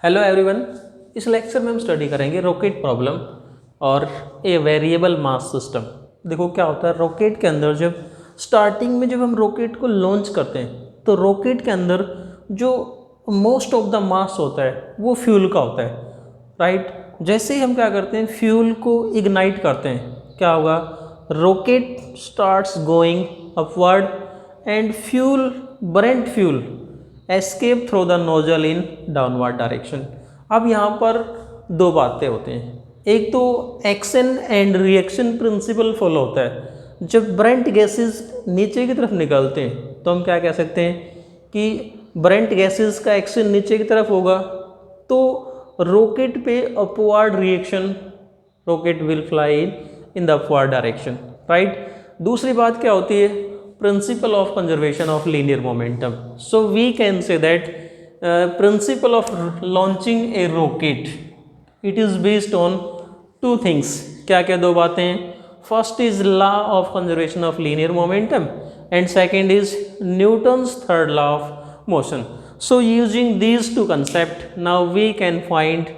Hello everyone, इस lecture में हम स्टडी करेंगे रॉकेट प्रॉब्लम और ए वेरिएबल मास सिस्टम। देखो क्या होता है रॉकेट के अंदर, जब स्टार्टिंग में जब हम रॉकेट को लॉन्च करते हैं तो रॉकेट के अंदर जो मोस्ट ऑफ द मास होता है वो फ्यूल का होता है, राइट। जैसे ही हम क्या करते हैं, फ्यूल को इग्नाइट करते हैं, क्या होगा, rocket starts going upward and fuel, burned fuel escape through the nozzle in downward direction. अब यहाँ पर दो बातें होती हैं, एक तो action and reaction principle follow होता है। जब ब्रेंट गैसेस नीचे की तरफ निकलते हैं तो हम क्या कह सकते हैं कि ब्रेंट गैसेस का एक्शन नीचे की तरफ होगा तो रॉकेट पे upward reaction, rocket will fly in the upward direction, right. दूसरी बात क्या होती है, principle of conservation of linear momentum. So we can say that principle of launching a rocket, it is based on two things. क्या क्या दो बातें हैं, first is law of conservation of linear momentum and second is Newton's third law of motion. So using these two concepts, now we can find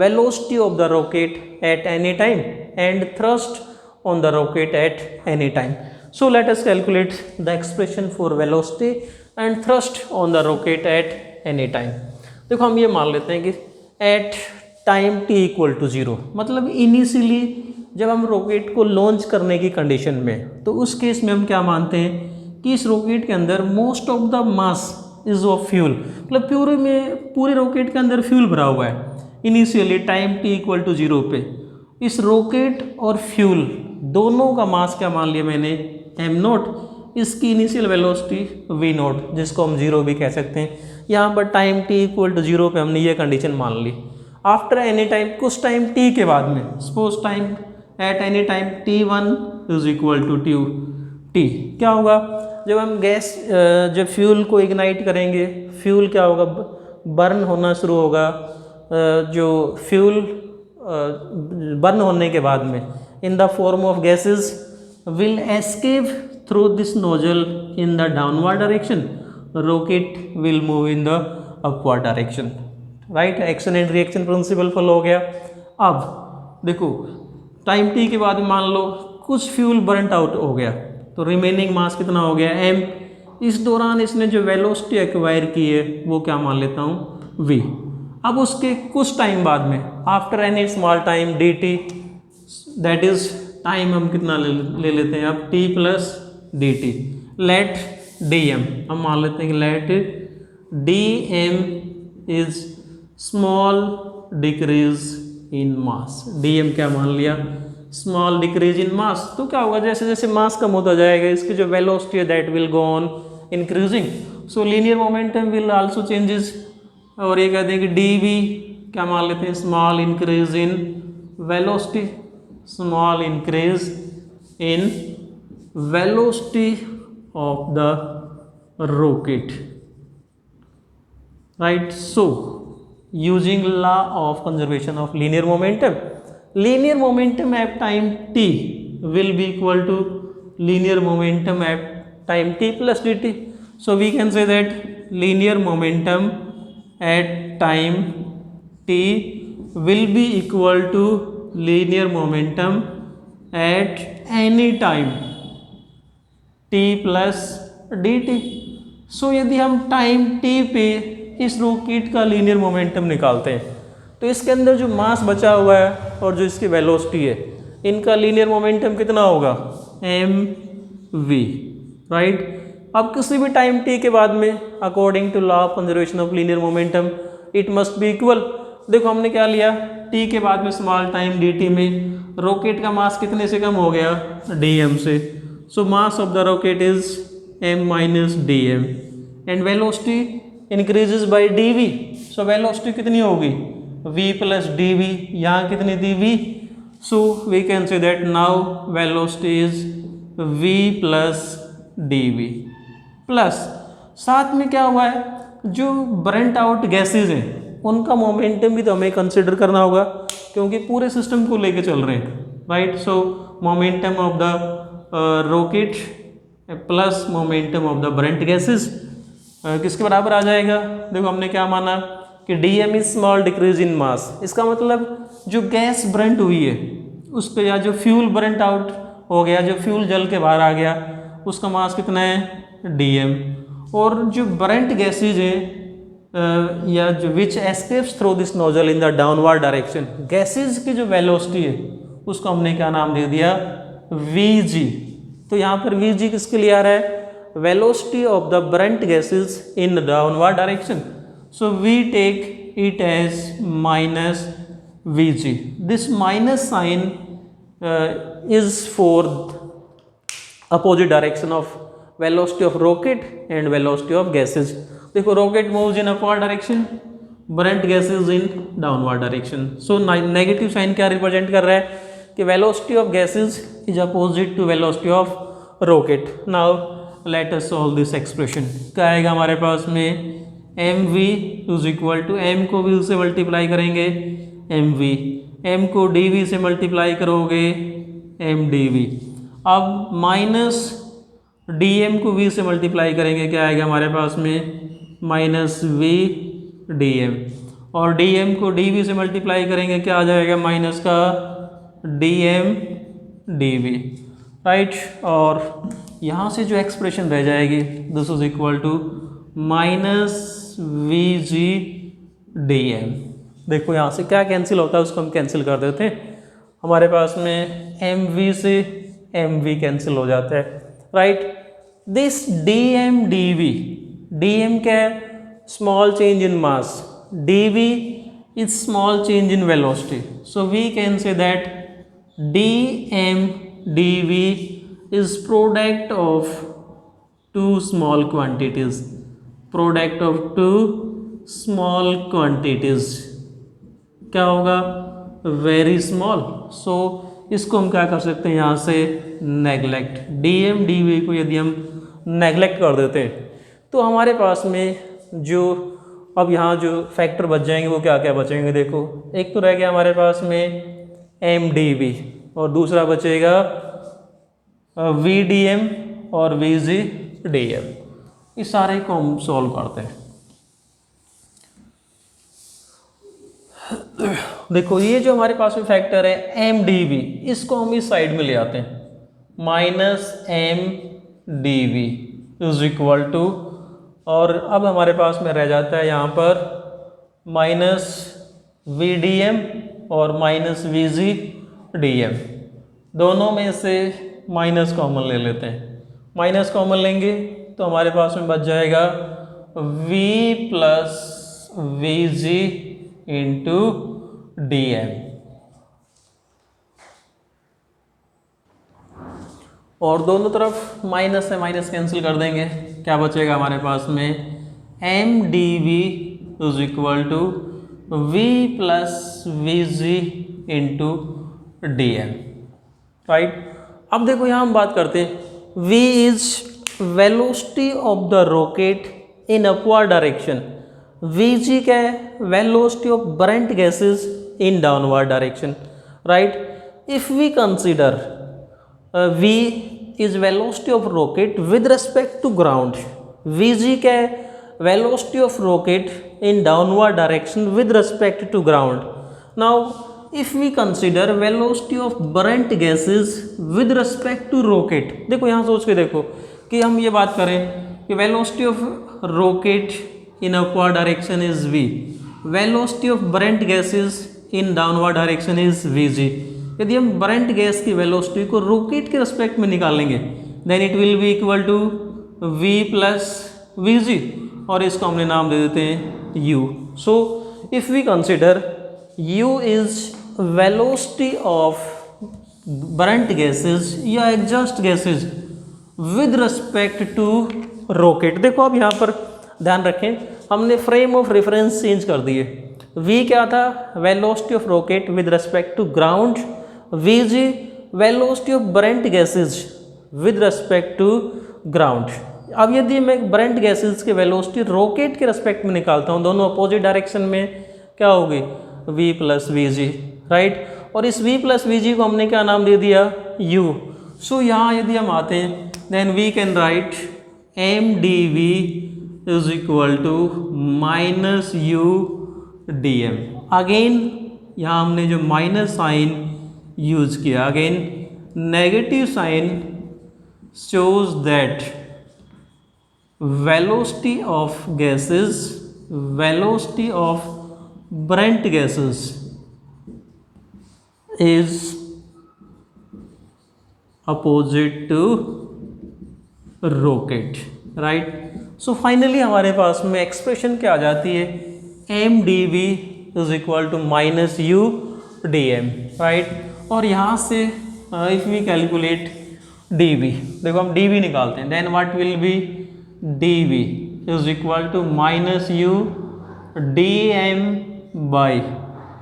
velocity of the rocket at any time and thrust on the rocket at any time. So let us calculate the expression for velocity and thrust on the rocket at any time. देखो हम ये मान लेते हैं कि at time t equal to 0, मतलब initially जब हम रॉकेट को लॉन्च करने की कंडीशन में, तो उस केस में हम क्या मानते हैं कि इस रॉकेट के अंदर most of the mass is of fuel, मतलब पूरे रॉकेट के अंदर फ्यूल भरा हुआ है initially time t equal to 0 पे। इस रॉकेट और फ्यूल दोनों का मास क्या मान लिया मैंने, एम नोट, इसकी इनिशियल वेलोसिटी वी नोट, जिसको हम 0 भी कह सकते हैं। यहाँ पर टाइम t इक्वल टू 0 पे हमने ये कंडीशन मान ली। आफ्टर एनी टाइम, कुछ टाइम t के बाद में, suppose time at any time t1 is equal to t, क्या होगा, जब हम गैस जब फ्यूल को इग्नाइट करेंगे, फ्यूल क्या होगा, बर्न होना शुरू होगा। जो फ्यूल बर्न होने के बाद में in the form of gases will escape through this nozzle in the downward direction, rocket will move in the upward direction, right। action and reaction principle follow हो गया। अब देखो टाइम t के बाद मान लो कुछ फ्यूल बर्नट आउट हो गया तो रिमेनिंग मास कितना हो गया, m। इस दौरान इसने जो वेलोसिटी एक्वायर की है वो क्या मान लेता हूँ, v। अब उसके कुछ टाइम बाद में, after any small time dt, that is time हम कितना ले लेते हैं अब t plus D T, let D M, हम मान लेते हैं कि let D M is small decrease in mass. D M क्या मान लिया, स्मॉल डिक्रीज इन मास। तो क्या होगा, जैसे जैसे मास कम होता जाएगा इसकी जो वेलोसिटी है that will go on increasing, so linear momentum will also changes. और ये कहते हैं कि डी वी क्या मान लेते हैं, small increase in velocity, small increase in velocity of the rocket, right। So using law of conservation of linear momentum at time t will be equal to linear momentum at time t plus dt. So we can say that linear momentum at time t will be equal to linear momentum at any time t plus dt। सो यदि हम time t पे इस rocket का linear momentum निकालते हैं तो इसके अंदर जो मास बचा हुआ है और जो इसकी वेलोसिटी है, इनका लीनियर मोमेंटम कितना होगा, mv, राइट। अब किसी भी टाइम t के बाद में according to law of conservation of linear momentum it must be equal. देखो हमने क्या लिया, t के बाद में स्मॉल टाइम dt में रॉकेट का मास कितने से कम हो गया, dm से। So mass of the rocket is m minus D M and velocity increases by dv। So velocity कितनी होगी, v प्लस डी वी, यहाँ कितनी थी v। So we can say that now velocity is v plus D V. Plus साथ में क्या हुआ है, जो बर्नट आउट गैसेज हैं उनका मोमेंटम भी तो हमें कंसिडर करना होगा क्योंकि पूरे सिस्टम को लेके चल रहे हैं, right. So momentum of the rocket plus momentum of the burnt gases किसके बराबर आ जाएगा। देखो हमने क्या माना, कि dm is small decrease in mass, इसका मतलब जो गैस बर्नट हुई है उस पर, या जो फ्यूल बर्नट आउट हो गया, जो फ्यूल जल के बाहर आ गया, उसका मास कितना है dm। और जो बर्नट गैसेज है या जो which escapes through this nozzle in the downward direction, gases की जो वेलोसिटी है उसको हमने क्या नाम दे दिया, vg। तो यहाँ पर vg किसके लिए आ रहा है, velocity of the burnt gases in the downward direction. So we take it as minus vg। This minus sign is for opposite direction of velocity of rocket and velocity of gases. देखो rocket moves in upward direction, burnt gases in downward direction. So negative sign क्या represent कर रहा है कि velocity of gases is opposite to velocity of rocket. Now let us solve this expression. क्या आएगा हमारे पास में, mv is equal to, m को v से मल्टीप्लाई करेंगे mv, m को dv से मल्टीप्लाई करोगे mdv। अब माइनस dm को v से मल्टीप्लाई करेंगे, क्या आएगा हमारे पास में, माइनस v dm। और dm को dv से मल्टीप्लाई करेंगे, क्या आ जाएगा, माइनस का dm dv, राइट। और यहाँ से जो एक्सप्रेशन रह जाएगी, this is equal to minus vg dm। देखो यहाँ से क्या कैंसिल होता है उसको हम कैंसिल कर देते हैं, हमारे पास में mv से mv कैंसिल हो जाता है, right. This dm dv, dm क्या है, small change in mass, dv is small change in velocity. So we can say that dm dv is product of two small quantities, product of two small quantities क्या होगा, very small। so इसको हम क्या कर सकते हैं, यहाँ से नेगलेक्ट, dm dv को यदि हम नेगलेक्ट कर देते हैं तो हमारे पास में जो अब यहाँ जो फैक्टर बच जाएंगे वो क्या क्या बचेंगे, देखो एक तो रह गया हमारे पास में mdv और दूसरा बचेगा vdm और vgdm। इस सारे को हम सॉल्व करते हैं। देखो ये जो हमारे पास में फैक्टर है mdv, इसको हम इस साइड में ले आते हैं, minus mdv is equal to, और अब हमारे पास में रह जाता है यहाँ पर माइनस vdm और माइनस vgdm। दोनों में से माइनस कॉमन ले लेते हैं, माइनस कॉमन लेंगे तो हमारे पास में बच जाएगा v plus vg into dm। और दोनों तरफ माइनस से माइनस कैंसिल कर देंगे, क्या बचेगा हमारे पास में, mdv is equal to v plus vg into dm, right. अब देखो यहाँ हम बात करते हैं, v is velocity of the rocket in upward direction, vg क्या है, velocity of burnt gases in downward direction, right. If we consider v is velocity of rocket with respect to ground, vg क्या है, velocity of rocket in downward direction with respect to ground. Now if we consider velocity of burnt gases with respect to rocket, देखो यहाँ सोच के देखो कि हम ये बात करें कि velocity of rocket in upward direction is v, velocity of burnt gases in downward direction is vg। यदि हम बर्नट गैस की वेलोसिटी को रॉकेट के रिस्पेक्ट में निकालेंगे then it will be equal to v plus vg, और इसको हमने नाम दे देते हैं u। So if we consider u is velocity of burnt gases या exhaust gases with respect to rocket. देखो अब यहाँ पर ध्यान रखें, हमने फ्रेम ऑफ रेफरेंस चेंज कर दिए, v क्या था, velocity of rocket with respect to ground, vg velocity of burnt gases with respect to ground. अब यदि मैं बर्नट गैसेस के वेलोसिटी रॉकेट के रिस्पेक्ट में निकालता हूँ, दोनों अपोजिट डायरेक्शन में, क्या होगी, v प्लस vg, राइट। और इस v प्लस vg को हमने क्या नाम दे दिया, u। सो यहाँ यदि हम आते हैं then we can write mdv is equal to minus u D M. Again यहाँ हमने जो माइनस साइन यूज किया, again negative sign shows that velocity of gases, velocity of burnt gases is opposite to rocket, right? So finally हमारे पास में expression क्या आ जाती है, M D V is equal to minus U D M, right? और यहाँ से if we calculate D V, देखो हम डी वी निकालते हैं, then what will be D V is equal to minus U D M by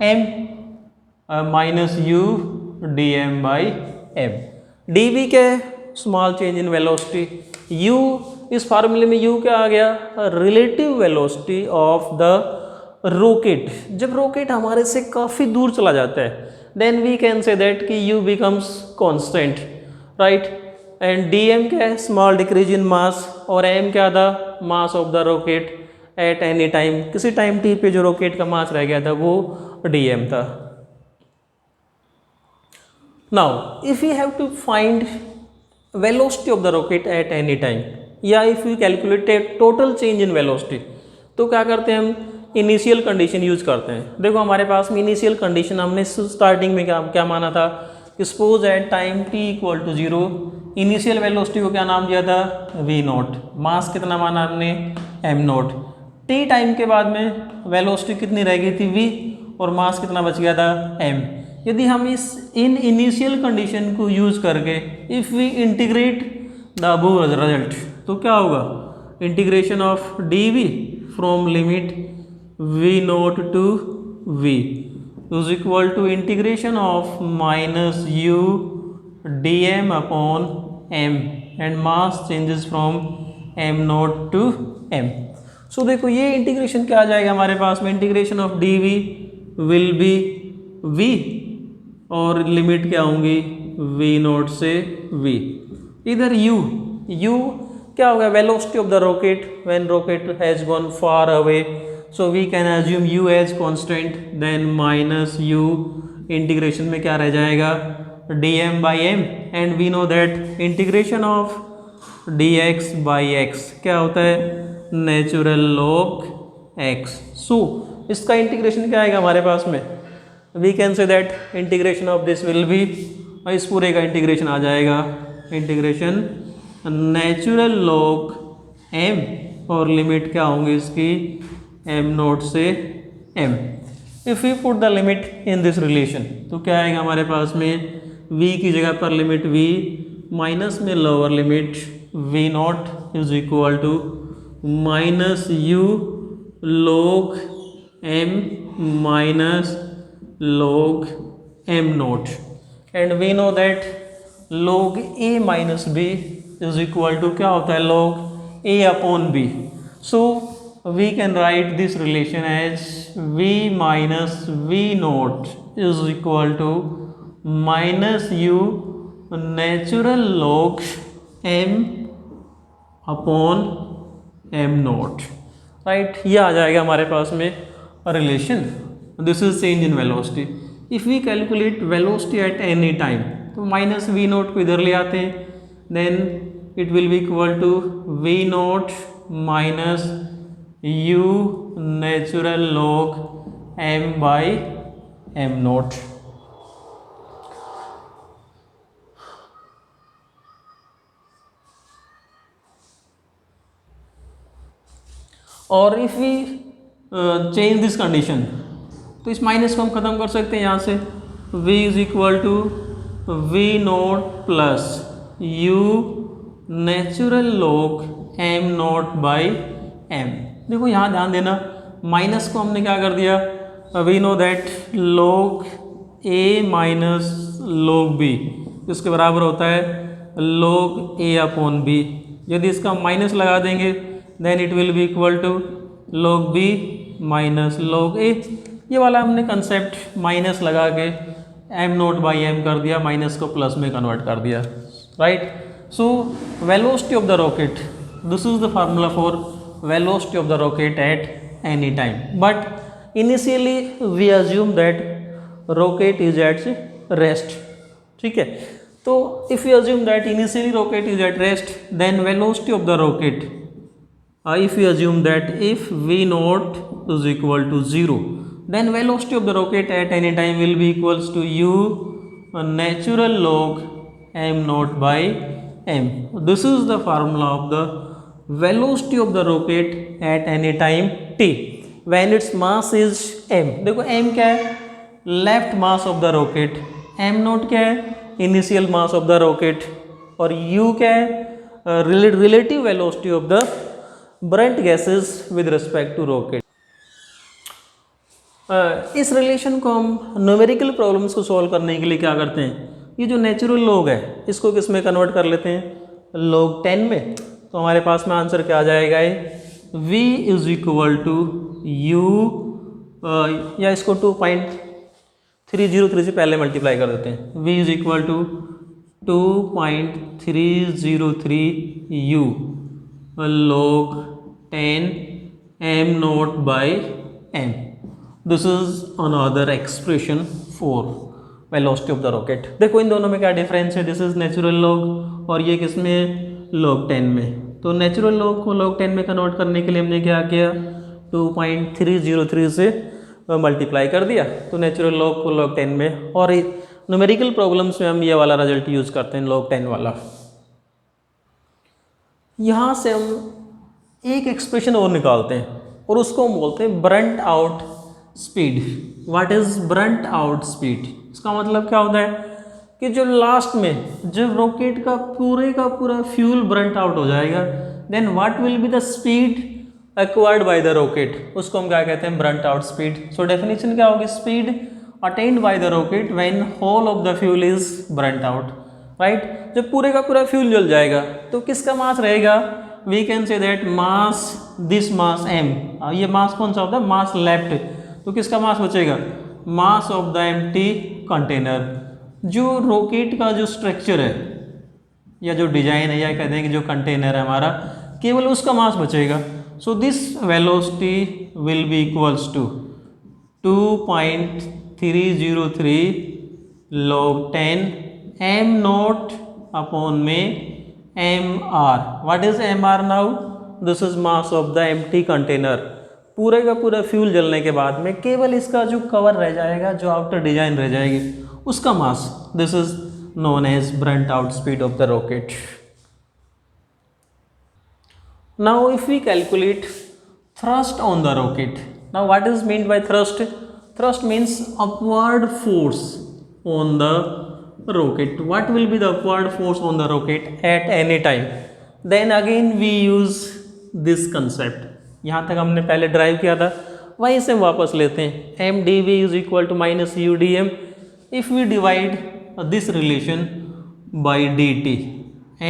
M minus U D M by M. D V क्या है, small change in velocity, U इस फार्मूले में U क्या आ गया, relative velocity of the rocket. जब rocket हमारे से काफ़ी दूर चला जाता है then we can say that कि U becomes constant, right? And D M क्या है, स्मॉल डिक्रीज इन मास, और एम क्या था, mass of the rocket at any time, किसी टाइम टी पे जो रॉकेट का मास रह गया था वो डी एम था। Now if you have to find velocity of the rocket at any time, या if you calculate total change in velocity, तो क्या करते हैं हम, इनिशियल कंडीशन यूज करते हैं। देखो हमारे पास में इनिशियल कंडीशन हमने स्टार्टिंग में क्या माना था, suppose at time t equal to 0 initial velocity को क्या नाम दिया था, v नोट, मास कितना माना हमने, m नोट। t टाइम के बाद में वेलोसिटी कितनी रह गई थी, v, और मास कितना बच गया था, m। यदि हम इन इनिशियल कंडीशन को यूज करके if we integrate the above result, तो क्या होगा, integration of D V from limit v naught to v is equal to integration of minus u dm upon m and mass changes from m naught to m। so देखो ये integration क्या आ जाएगा हमारे पास में, integration of D V will be v, और limit क्या होंगी, v नोट से v। इधर u क्या होगा, velocity of the rocket when rocket has gone far away, so we can assume u as constant, then minus u integration में क्या रह जाएगा, dm by m, and we know that integration of dx by x क्या होता है, natural log x। so इसका integration क्या आएगा हमारे पास में, we can say that integration of this will be, इस पूरे का इंटीग्रेशन आ जाएगा, इंटीग्रेशन नेचुरल log m, और लिमिट क्या होंगी इसकी, m नोट से m। If you put the limit in this relation, तो क्या आएगा हमारे पास में, v की जगह पर लिमिट v, माइनस में lower limit v naught is equal to minus u log m minus log m naught, and we know that log a minus b is equal to क्या होता है, log a upon b। So we can write this relation as v minus v naught is equal to minus u natural log m upon m naught, right? ये आ जाएगा हमारे पास में relation, this is change in velocity. If we calculate velocity at any time, तो minus V naught को इधर ले आते हैं, then it will be equal to V naught minus u natural log m by m नोट। और if we change this condition, तो इस माइनस को हम खत्म कर सकते हैं यहाँ से, v is equal to v naught plus u natural log m naught by m। देखो यहाँ ध्यान देना, माइनस को हमने क्या कर दिया, we know that log a minus log b इसके बराबर होता है log a अपॉन b। यदि इसका माइनस लगा देंगे then it will be equal to log b minus log a। ये वाला हमने कंसेप्ट माइनस लगा के m नोट बाई m कर दिया, माइनस को प्लस में कन्वर्ट कर दिया, right? So velocity of the rocket, this is the formula for velocity of the rocket at any time, but initially we assume that rocket is at rest, ठीक है। तो if you assume that initially rocket is at rest, then velocity of the rocket, if we assume that if v naught is equal to 0, then velocity of the rocket at any time will be equals to u natural log m naught by m. This is the formula of the velocity of the rocket at any time t when its mass is m. देखो m क्या है, left mass of the rocket, m naught क्या है, initial mass of the rocket, और u क्या है, relative velocity of the burnt gases with respect to rocket. इस relation को हम न्यूमेरिकल प्रॉब्लम्स को सॉल्व करने के लिए क्या करते हैं, ये जो नेचुरल लॉग है इसको किस में कन्वर्ट कर लेते हैं, log 10 में। तो हमारे पास में आंसर क्या आ जाएगा, v is equal to u, या इसको 2.303 से पहले मल्टीप्लाई कर देते हैं, v is equal to 2.303 u log 10 m naught by m. This is another expression for velocity of the rocket. देखो इन दोनों में क्या डिफरेंस है, दिस इज नेचुरल लॉग और ये किस में, log 10 में। तो नेचुरल लॉग को log 10 में कन्वर्ट करने के लिए हमने क्या किया, 2.303 से मल्टीप्लाई कर दिया, तो नेचुरल लॉग को log 10 में, और न्यूमेरिकल प्रॉब्लम्स में हम ये वाला रिजल्ट यूज़ करते हैं log 10 वाला। यहाँ से हम एक एक्सप्रेशन और निकालते हैं और उसको हम बोलते हैं burnt out speed. What is burnt out speed? इसका मतलब क्या होता है कि जो लास्ट में जब रॉकेट का पूरा फ्यूल ब्रंट आउट हो जाएगा, then what will be the speed acquired by the rocket, उसको हम क्या कहते हैं, burnt out speed. So definition क्या होगी, speed attained by the rocket when whole of the fuel is burnt out, right. जब पूरे का पूरा फ्यूल जल जाएगा तो किसका मास रहेगा, we can say that mass, this mass m, ये मास कौन सा होता है, मास लेफ्ट, तो किसका मास बचेगा, मास ऑफ द एम्प्टी कंटेनर। जो रॉकेट का जो स्ट्रक्चर है या जो डिजाइन है, या कहते हैं कि जो कंटेनर है हमारा, केवल उसका मास बचेगा। So this velocity will be equals to 2.303 log 10 m naught upon में mr. What is mr now? This is mass of the empty container. पूरे का पूरा फ्यूल जलने के बाद में केवल इसका जो कवर रह जाएगा, जो आउटर डिजाइन रह जाएगी, उसका mass, this is known as burnt out speed of the rocket. Now if we calculate thrust on the rocket, now what is meant by thrust? Thrust means upward force on the rocket. What will be the upward force on the rocket at any time? Then again we use this concept. यहाँ तक हमने पहले drive किया था, वहीं से हम वापस लेते हैं, m dv is equal to minus u dm. If we divide this relation by dt,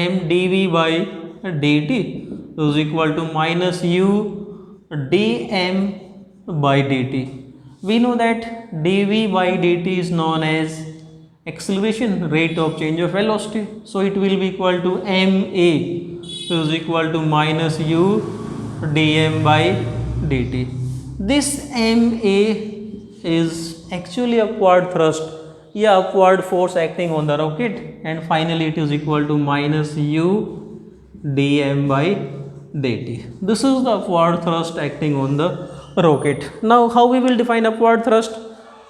m dv by dt is equal to minus u dm by dt. We know that dv by dt is known as acceleration, rate of change of velocity. So it will be equal to ma is equal to minus u dm by dt. This ma is actually upward thrust, या upward force acting on the rocket, and finally it is equal to minus u dm by dt. This is the upward thrust acting on the rocket. Now how we will define upward thrust?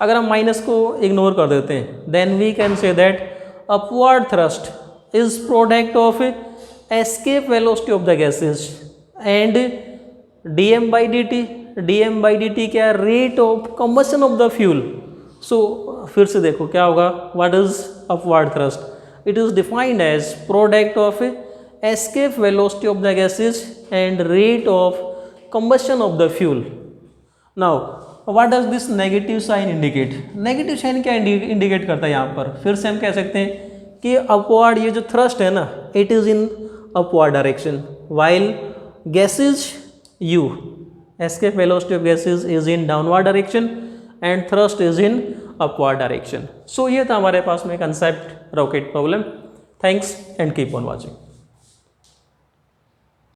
अगर हम minus को ignore कर देते हैं, then we can say that upward thrust is product of escape velocity of the gases and dm by dt. dm by dt क्या, rate of combustion of the fuel. So फिर से देखो क्या होगा, what is upward thrust? It is defined as product of escape velocity of the gases and rate of combustion of the fuel. Now what does this negative sign indicate? Negative sign क्या indicate करता है यहाँ पर? फिर से हम कह सकते हैं कि अपवर्ड, ये जो थ्रस्ट है ना, it is in upward direction, while gases u, escape velocity of gases is in downward direction and thrust is in upward direction. So ये था हमारे पास में concept rocket problem. Thanks and keep on watching.